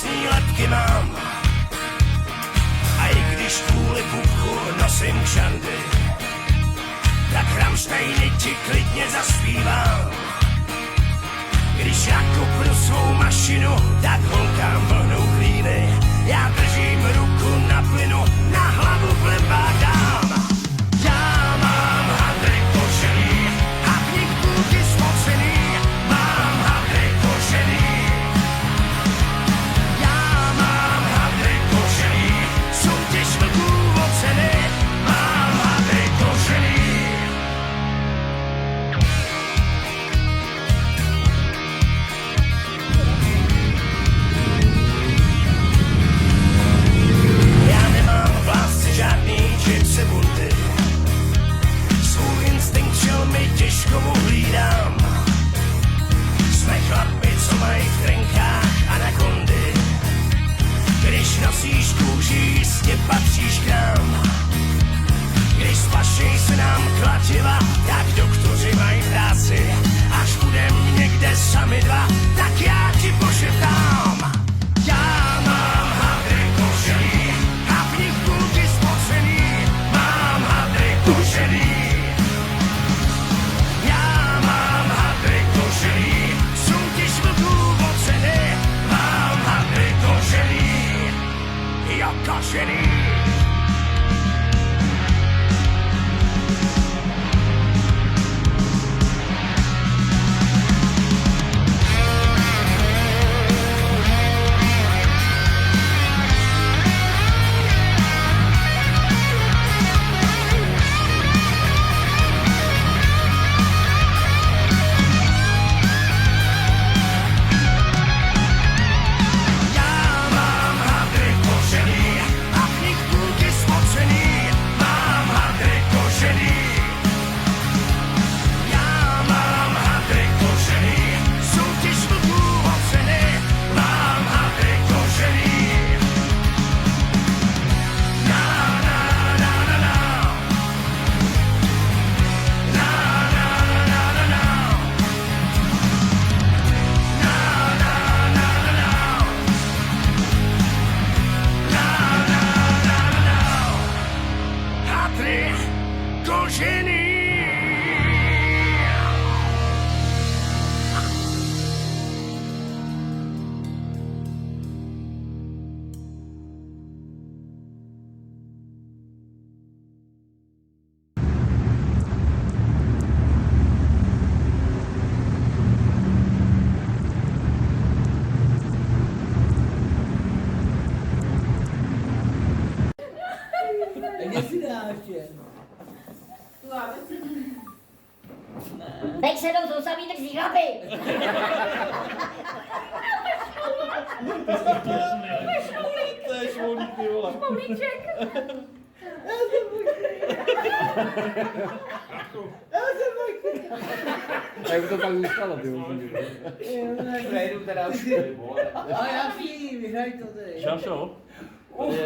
krásný letky mám. A i když kvůli pupku nosím kšandy, tak Rammsteiny ti klidně zaspívám. Když já kopnu svou mašinu, tak holkám vlhnou chvíli. Já držím ruku na plynu, na hlavu plembá dám. Já mám hadry košený a v nich půlky spocený. Mám hadry košený. Já mám hadry košený, soutěž vlků oceny. Mám hadry košený. Já nemám v lásce žádný čipsy bundy. Svůj instinkt šel mi těžko uhlídám. Jsme chlapi, co mají v trenkách anakondy. Když nosíš kůži, jistě patříš k nám. Když splašej se nám kladiva, tak doktoři mají práci. Až budem někde sami dva, tak já ti pošeptám. Já mám hadry košený a v nich půlky spocený. Mám hadry košený. Já mám hadry košený, soutěž vlků oceny. Mám hadry košený, jo košený. Já mám hadry košený a v nich půlky spocený. Mám hadry košený. Já mám hadry košený, soutěž vlků oceny. Mám hadry košený. Na na na na na. Na na na na na. Na na na na na. Hadry košený. Kde si dá ještě? Teď se jdou samý drží chlapy. To je šmoulík, ty vole. Šmoulíček. A jak to pak zůstalo, ty vole. Nejdu teda už. A já vím, vyhraj to tady. Šašo?